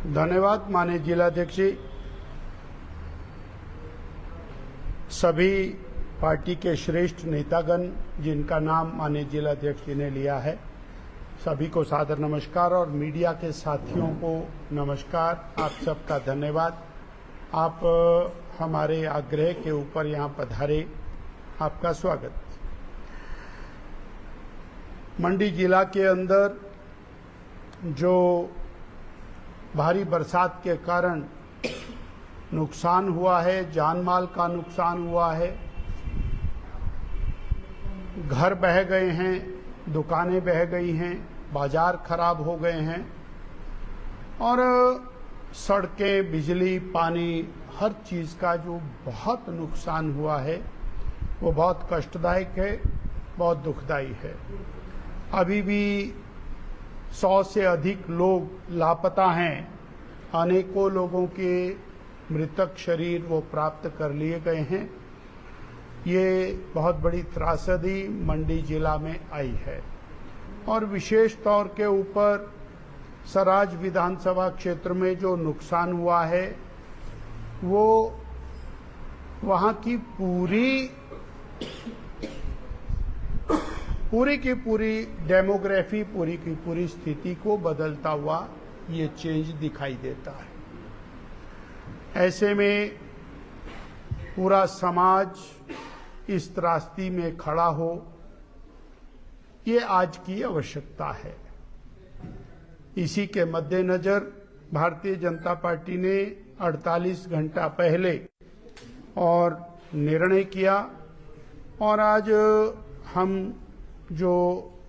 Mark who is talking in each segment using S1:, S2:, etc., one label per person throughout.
S1: धन्यवाद माननीय जिलाध्यक्ष जी। सभी पार्टी के श्रेष्ठ नेतागण जिनका नाम माननीय जिलाध्यक्ष जी ने लिया है, सभी को सादर नमस्कार और मीडिया के साथियों को नमस्कार। आप सबका धन्यवाद। आप हमारे आग्रह के ऊपर यहाँ पधारे, आपका स्वागत। मंडी जिला के अंदर जो भारी बरसात के कारण नुकसान हुआ है, जान माल का नुकसान हुआ है, घर बह गए हैं, दुकानें बह गई हैं, बाजार खराब हो गए हैं और सड़कें, बिजली, पानी, हर चीज़ का जो बहुत नुकसान हुआ है वो बहुत कष्टदायक है, बहुत दुखदायी है। अभी भी 100 से अधिक लोग लापता हैं। अनेकों लोगों के मृतक शरीर वो प्राप्त कर लिए गए हैं। ये बहुत बड़ी त्रासदी मंडी जिला में आई है और विशेष तौर के ऊपर सराज विधानसभा क्षेत्र में जो नुकसान हुआ है वो वहाँ की पूरी की पूरी डेमोग्राफी, पूरी की पूरी स्थिति को बदलता हुआ ये चेंज दिखाई देता है। ऐसे में पूरा समाज इस त्रासदी में खड़ा हो, ये आज की आवश्यकता है। इसी के मद्देनजर भारतीय जनता पार्टी ने 48 घंटा पहले और निर्णय किया और आज हम जो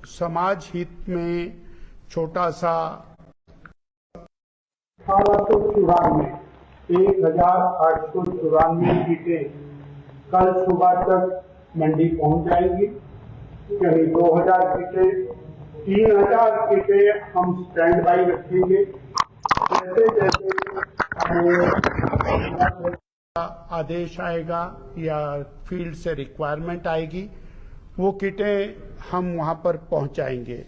S1: समाज हित में छोटा सा 1894 सीटें कल सुबह तक मंडी पहुंच जाएंगी। कहीं 2000 सीटें, 3000 सीटें हम स्टैंड बाई रखेंगे। जैसे जैसे आदेश आएगा या फील्ड से रिक्वायरमेंट आएगी, वो किटें हम वहां पर पहुंचाएंगे।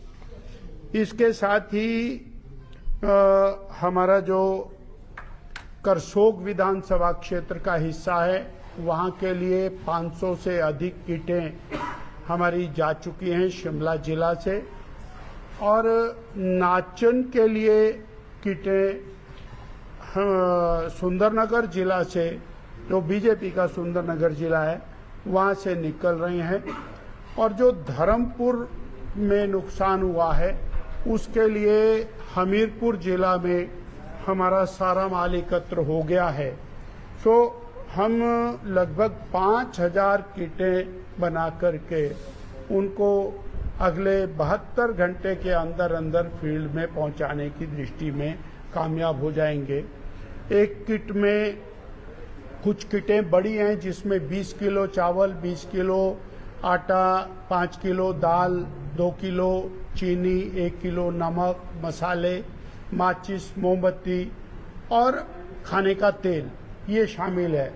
S1: इसके साथ ही हमारा जो करसोग विधानसभा क्षेत्र का हिस्सा है, वहां के लिए 500 से अधिक किटें हमारी जा चुकी हैं शिमला जिला से और नाचन के लिए किटें सुंदरनगर जिला से, जो बीजेपी का सुंदरनगर जिला है, वहां से निकल रही हैं और जो धर्मपुर में नुकसान हुआ है उसके लिए हमीरपुर जिला में हमारा सारा माल एकत्र हो गया है। सो हम लगभग 5000 किटें बना करके उनको अगले 72 घंटे के अंदर अंदर फील्ड में पहुंचाने की दृष्टि में कामयाब हो जाएंगे। एक किट में कुछ किटें बड़ी हैं जिसमें 20 किलो चावल, 20 किलो आटा, 5 किलो दाल, 2 किलो चीनी, 1 किलो नमक, मसाले, माचिस, मोमबत्ती और खाने का तेल, ये शामिल है।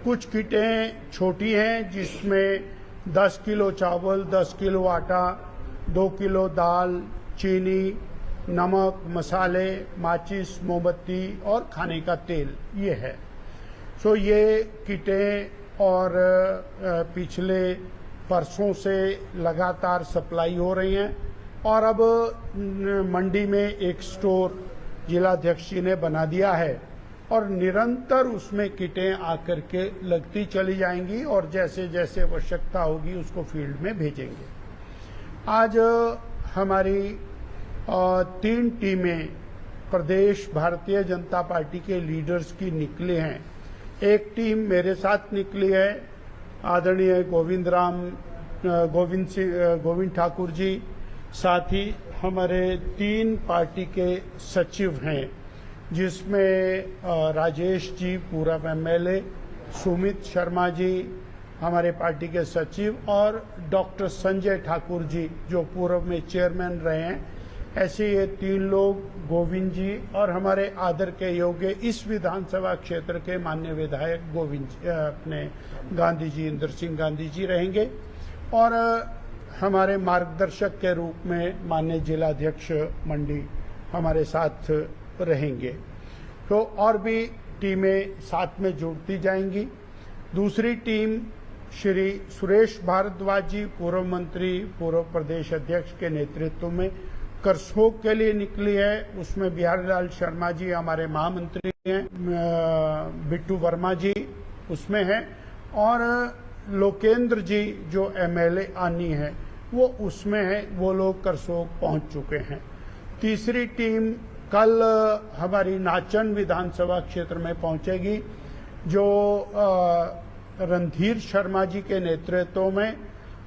S1: कुछ किटें छोटी हैं जिसमें 10 किलो चावल, 10 किलो आटा, 2 किलो दाल, चीनी, नमक, मसाले, माचिस, मोमबत्ती और खाने का तेल, ये है। सो ये किटें और पिछले परसों से लगातार सप्लाई हो रही हैं और अब मंडी में एक स्टोर जिलाध्यक्ष जी ने बना दिया है और निरंतर उसमें किटें आकर के लगती चली जाएंगी और जैसे जैसे आवश्यकता होगी उसको फील्ड में भेजेंगे। आज हमारी 3 टीमें प्रदेश भारतीय जनता पार्टी के लीडर्स की निकली हैं। एक टीम मेरे साथ निकली है, आदरणीय गोविंद ठाकुर जी, साथ ही हमारे 3 पार्टी के सचिव हैं जिसमें राजेश जी पूर्व एमएलए, सुमित शर्मा जी हमारे पार्टी के सचिव और डॉक्टर संजय ठाकुर जी जो पूर्व में चेयरमैन रहे हैं। ऐसे ये 3 लोग, गोविंद जी और हमारे आदर के योग्य इस विधानसभा क्षेत्र के माननीय विधायक अपने गांधी जी, इंदर सिंह गांधी जी रहेंगे और हमारे मार्गदर्शक के रूप में माननीय जिलाध्यक्ष मंडी हमारे साथ रहेंगे। तो और भी टीमें साथ में जुड़ती जाएंगी। दूसरी टीम श्री सुरेश भारद्वाज जी, पूर्व मंत्री, पूर्व प्रदेश अध्यक्ष के नेतृत्व में करसोग के लिए निकली है। उसमें बिहारी लाल शर्मा जी हमारे महामंत्री हैं, बिट्टू वर्मा जी उसमें हैं, और लोकेंद्र जी जो एमएलए आनी है वो उसमें है। वो लोग करसोग पहुंच चुके हैं। तीसरी टीम कल हमारी नाचन विधानसभा क्षेत्र में पहुंचेगी, जो रणधीर शर्मा जी के नेतृत्व में,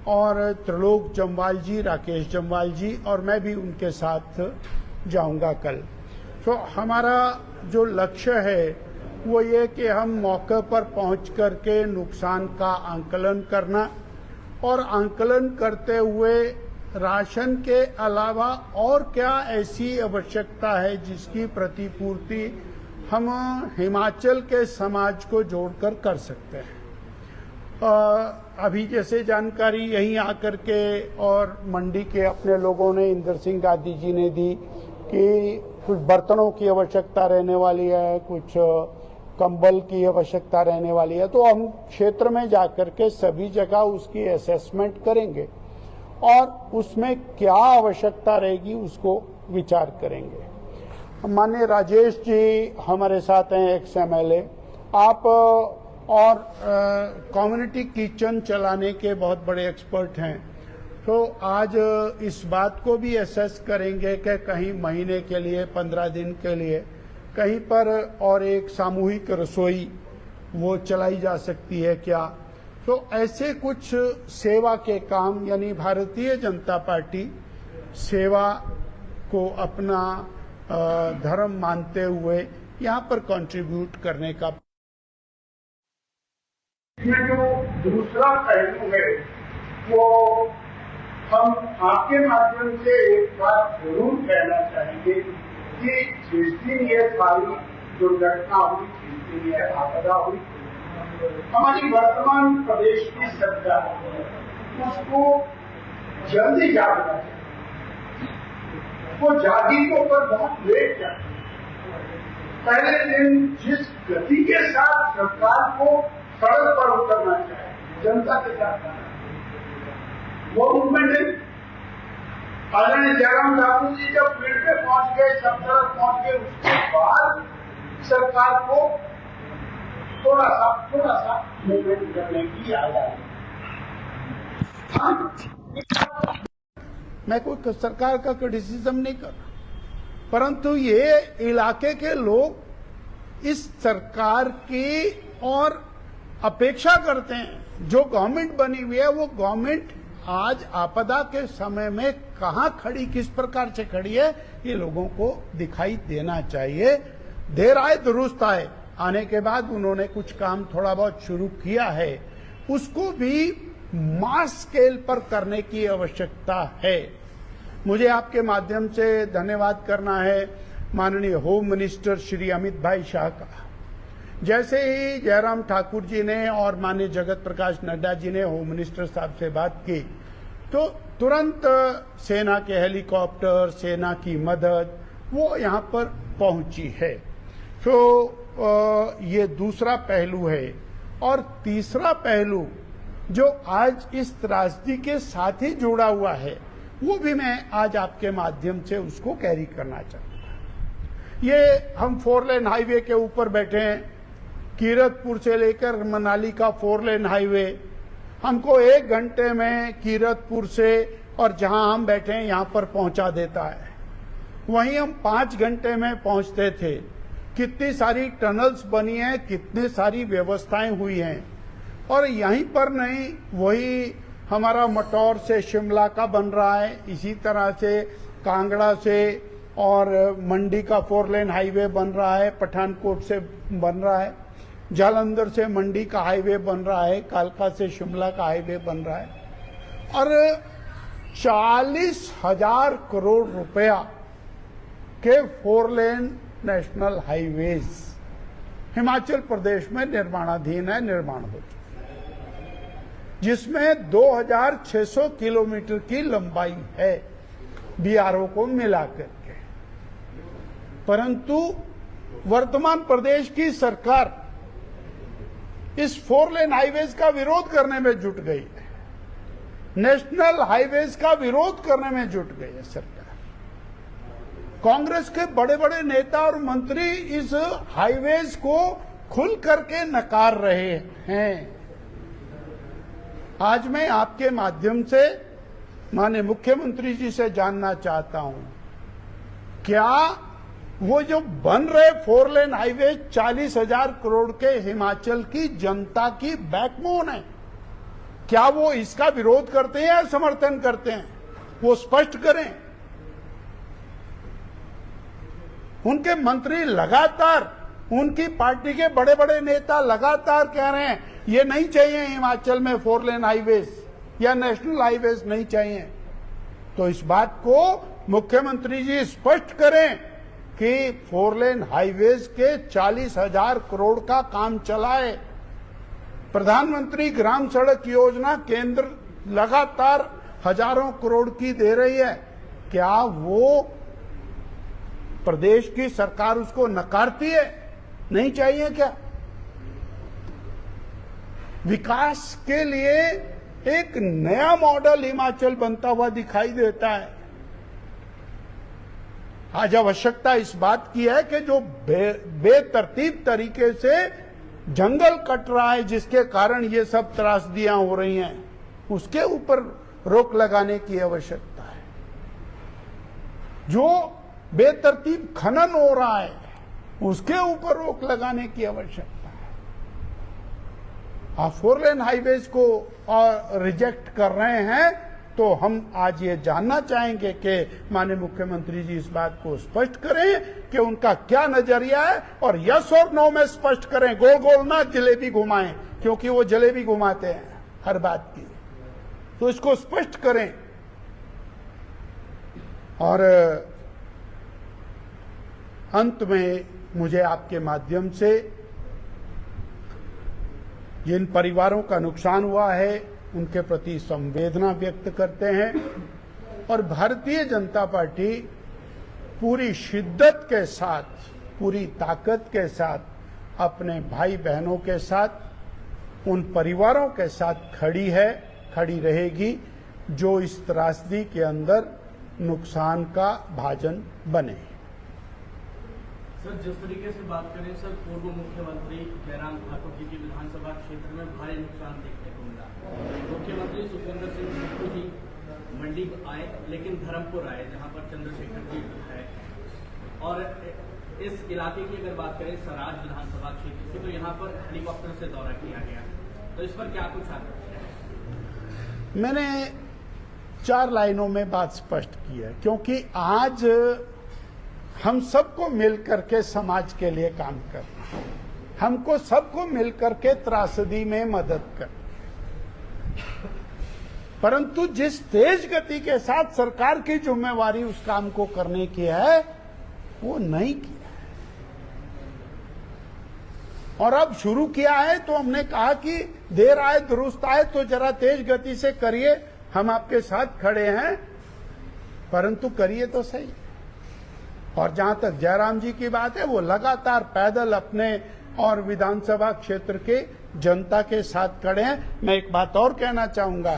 S1: और त्रिलोक जम्वाल जी, राकेश जम्वाल जी और मैं भी उनके साथ जाऊंगा कल। तो हमारा जो लक्ष्य है वो ये कि हम मौके पर पहुंच करके नुकसान का आंकलन करना, और आंकलन करते हुए राशन के अलावा और क्या ऐसी आवश्यकता है जिसकी प्रतिपूर्ति हम हिमाचल के समाज को जोड़कर कर सकते हैं। अभी जैसे जानकारी यहीं आकर के और मंडी के अपने लोगों ने, इंदर सिंह गांधी जी ने दी कि कुछ बर्तनों की आवश्यकता रहने वाली है, कुछ कंबल की आवश्यकता रहने वाली है, तो हम क्षेत्र में जाकर के सभी जगह उसकी असेसमेंट करेंगे और उसमें क्या आवश्यकता रहेगी उसको विचार करेंगे। माननीय राजेश जी हमारे साथ हैं, एक्स एमएलए, आप और कम्युनिटी किचन चलाने के बहुत बड़े एक्सपर्ट हैं, तो आज इस बात को भी असेस करेंगे कि कहीं महीने के लिए, 15 दिन के लिए कहीं पर और एक सामूहिक रसोई वो चलाई जा सकती है क्या। तो ऐसे कुछ सेवा के काम, यानी भारतीय जनता पार्टी सेवा को अपना धर्म मानते हुए यहाँ पर कंट्रीब्यूट करने का।
S2: इसमें जो दूसरा पहलू है वो हम आपके माध्यम से एक बात जरूर कहना चाहेंगे कि जिस दिन ये सारी दुर्घटना हुई, जिस दिन ये आपदा हुई, हमारी वर्तमान प्रदेश की सरकार उसको जल्दी जागना चाहिए। वो जागी तो पर बहुत लेट जाती। पहले दिन जिस गति के साथ सरकार को सड़क पर उतरना चाहिए, जनता के साथ वो मूवमेंट है। आदरणीय जयराम ठाकुर जी जब फील्ड पे पहुंच गए, सब तरफ पहुंच गए, उसके बाद सरकार को थोड़ा सा मूवमेंट करने की आजादी।
S1: मैं कोई सरकार का क्रिटिसिज्म नहीं कर रहा, परंतु ये इलाके के लोग इस सरकार की और अपेक्षा करते हैं। जो गवर्नमेंट बनी हुई है वो गवर्नमेंट आज आपदा के समय में कहां खड़ी, किस प्रकार से खड़ी है, ये लोगों को दिखाई देना चाहिए। देर आए दुरुस्त आए, आने के बाद उन्होंने कुछ काम थोड़ा बहुत शुरू किया है, उसको भी मास स्केल पर करने की आवश्यकता है। मुझे आपके माध्यम से धन्यवाद करना है माननीय होम मिनिस्टर श्री अमित भाई शाह का। जैसे ही जयराम ठाकुर जी ने और माननीय जगत प्रकाश नड्डा जी ने होम मिनिस्टर साहब से बात की, तो तुरंत सेना के हेलीकॉप्टर, सेना की मदद वो यहाँ पर पहुंची है। तो ये दूसरा पहलू है। और तीसरा पहलू जो आज इस त्रासदी के साथ ही जुड़ा हुआ है, वो भी मैं आज आपके माध्यम से उसको कैरी करना चाहूंगा। ये हम 4 लेन हाईवे के ऊपर बैठे हैं, कीरतपुर से लेकर मनाली का 4 लेन हाईवे हमको 1 घंटे में कीरतपुर से और जहां हम बैठे हैं यहां पर पहुंचा देता है। वहीं हम 5 घंटे में पहुंचते थे। कितनी सारी टनल्स बनी हैं, कितनी सारी व्यवस्थाएं हुई हैं। और यहीं पर नहीं, वही हमारा मटौर से शिमला का बन रहा है, इसी तरह से कांगड़ा से और मंडी का 4 लेन हाईवे बन रहा है, पठानकोट से बन रहा है, जालंधर से मंडी का हाईवे बन रहा है, कालका से शिमला का हाईवे बन रहा है। और 40,000 करोड़ रुपया के 4 lane national highways Himachal Pradesh में निर्माणाधीन है, निर्माण हो चुका है, जिसमें 2,600 किलोमीटर की लंबाई है बीआरओ को मिलाकर के। परंतु वर्तमान प्रदेश की सरकार इस 4 लेन हाईवेज का विरोध करने में जुट गई है, नेशनल हाईवेज का विरोध करने में जुट गई है सरकार। कांग्रेस के बड़े बड़े नेता और मंत्री इस हाईवेज को खुल करके नकार रहे हैं। आज मैं आपके माध्यम से माननीय मुख्यमंत्री जी से जानना चाहता हूं, क्या वो जो बन रहे 4 लेन हाईवे 40,000 करोड़ के हिमाचल की जनता की बैकबोन है, क्या वो इसका विरोध करते हैं या समर्थन करते हैं? वो स्पष्ट करें। उनके मंत्री लगातार, उनकी पार्टी के बड़े बड़े नेता लगातार कह रहे हैं ये नहीं चाहिए हिमाचल में 4 लेन हाईवेज या नेशनल हाईवेज नहीं चाहिए। तो इस बात को मुख्यमंत्री जी स्पष्ट करें कि 4 लेन हाईवेज के 40,000 करोड़ का काम चलाए। प्रधानमंत्री ग्राम सड़क योजना केंद्र लगातार हजारों करोड़ की दे रही है, क्या वो प्रदेश की सरकार उसको नकारती है? नहीं चाहिए क्या? विकास के लिए एक नया मॉडल हिमाचल बनता हुआ दिखाई देता है। आज आवश्यकता इस बात की है कि जो बेतरतीब तरीके से जंगल कट रहा है, जिसके कारण ये सब त्रासदियां हो रही हैं, उसके ऊपर रोक लगाने की आवश्यकता है। जो बेतरतीब खनन हो रहा है, उसके ऊपर रोक लगाने की आवश्यकता है। आप 4 लेन हाईवेज को रिजेक्ट कर रहे हैं, तो हम आज ये जानना चाहेंगे कि माननीय मुख्यमंत्री जी इस बात को स्पष्ट करें कि उनका क्या नजरिया है, और यस और नो में स्पष्ट करें, गोल गोल ना जलेबी घुमाएं, क्योंकि वो जलेबी घुमाते हैं हर बात की। तो इसको स्पष्ट करें। और अंत में मुझे आपके माध्यम से जिन परिवारों का नुकसान हुआ है उनके प्रति संवेदना व्यक्त करते हैं, और भारतीय जनता पार्टी पूरी शिद्दत के साथ, पूरी ताकत के साथ अपने भाई बहनों के साथ, उन परिवारों के साथ खड़ी है, खड़ी रहेगी जो इस त्रासदी के अंदर नुकसान का भाजन बने।
S3: सर, जिस तरीके से बात करें सर, पूर्व मुख्यमंत्री जयराम ठाकुर जी की विधानसभा क्षेत्र में भारी नुकसान देखने को मिला। मुख्यमंत्री सुखविंदर सिंह सुक्खू जी मंडी आए, लेकिन धर्मपुर आए जहां पर चंद्रशेखर जी है। और इस इलाके की अगर बात करें सराज विधानसभा क्षेत्र की, तो यहाँ पर हेलीकॉप्टर से दौरा किया गया। तो इस पर क्या कुछ आपका?
S1: मैंने 4 लाइनों में बात स्पष्ट की है, क्योंकि आज हम सबको मिलकर के समाज के लिए काम करना है, हमको सबको मिलकर के त्रासदी में मदद करना। परंतु जिस तेज गति के साथ सरकार की जिम्मेवारी उस काम को करने की है, वो नहीं किया है। और अब शुरू किया है तो हमने कहा कि देर आए दुरुस्त आए, तो जरा तेज गति से करिए, हम आपके साथ खड़े हैं, परंतु करिए तो सही। और जहां तक जयराम जी की बात है, वो लगातार पैदल अपने और विधानसभा क्षेत्र के जनता के साथ खड़े हैं। मैं एक बात और कहना चाहूंगा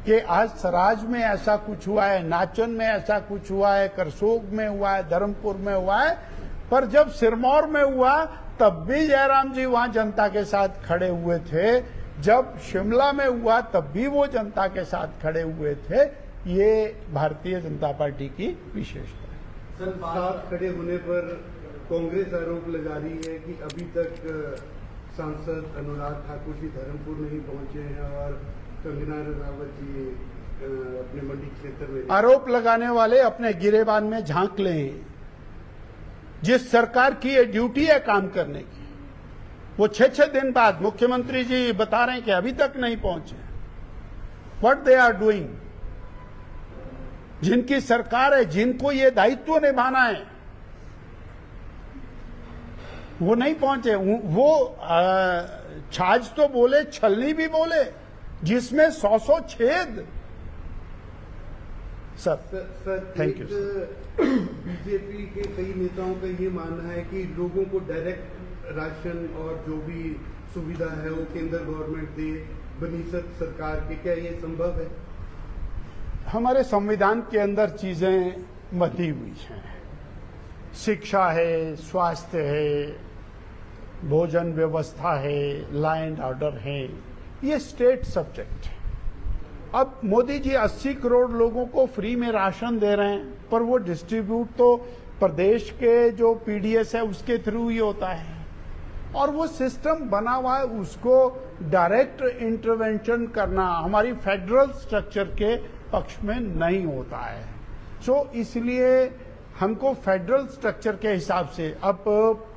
S1: कि आज सराज में ऐसा कुछ हुआ है, नाचन में ऐसा कुछ हुआ है, करसोग में हुआ है, धर्मपुर में हुआ है, पर जब सिरमौर में हुआ तब भी जयराम जी वहां जनता के साथ खड़े हुए थे, जब शिमला में हुआ तब भी वो जनता के साथ खड़े हुए थे। ये भारतीय जनता पार्टी की विशेषता है।
S4: साथ खड़े होने पर कांग्रेस आरोप लगा रही है कि अभी तक सांसद अनुराग ठाकुर जी धर्मपुर नहीं पहुंचे हैं और कंगना रनावत जी अपने मंडी क्षेत्र में।
S1: आरोप लगाने वाले अपने गिरेबान में झांक लें। जिस सरकार की ये ड्यूटी है काम करने की, वो 6-6 दिन बाद मुख्यमंत्री जी बता रहे हैं कि अभी तक नहीं पहुंचे। What they are doing? जिनकी सरकार है, जिनको ये दायित्व निभाना है, वो नहीं पहुंचे। वो छाछ तो बोले, छलनी भी बोले, जिसमें 100 छेद। Sir thank you sir.
S4: BJP के कई नेताओं का ये मानना है कि लोगों को डायरेक्ट राशन और जो भी सुविधा है वो केंद्र गवर्नमेंट दे बनीसत सरकार के, क्या ये संभव है?
S1: हमारे संविधान के अंदर चीजें बंधी हुई हैं। शिक्षा है, स्वास्थ्य है, भोजन व्यवस्था है, लॉ एंड ऑर्डर है, ये स्टेट सब्जेक्ट है। अब मोदी जी 80 करोड़ लोगों को फ्री में राशन दे रहे हैं, पर वो डिस्ट्रीब्यूट तो प्रदेश के जो पीडीएस है उसके थ्रू ही होता है, और वो सिस्टम बना हुआ है, उसको डायरेक्ट इंटरवेंशन करना हमारी फेडरल स्ट्रक्चर के पक्ष में नहीं होता है। सो इसलिए हमको फेडरल स्ट्रक्चर के हिसाब से अब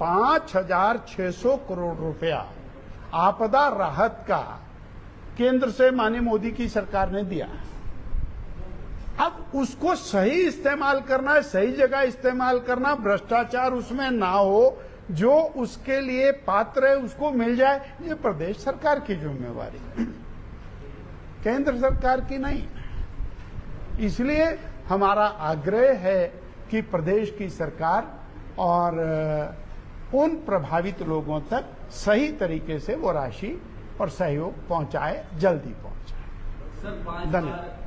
S1: 5,600 करोड़ रुपया आपदा राहत का केंद्र से माननीय मोदी की सरकार ने दिया। अब उसको सही इस्तेमाल करना है, सही जगह इस्तेमाल करना, भ्रष्टाचार उसमें ना हो, जो उसके लिए पात्र है उसको मिल जाए, ये प्रदेश सरकार की जिम्मेवारी, केंद्र सरकार की नहीं। इसलिए हमारा आग्रह है कि प्रदेश की सरकार और उन प्रभावित लोगों तक सही तरीके से वो राशि और सहयोग पहुंचाए, जल्दी पहुंचाए।
S3: सर 5
S1: धन्यवाद।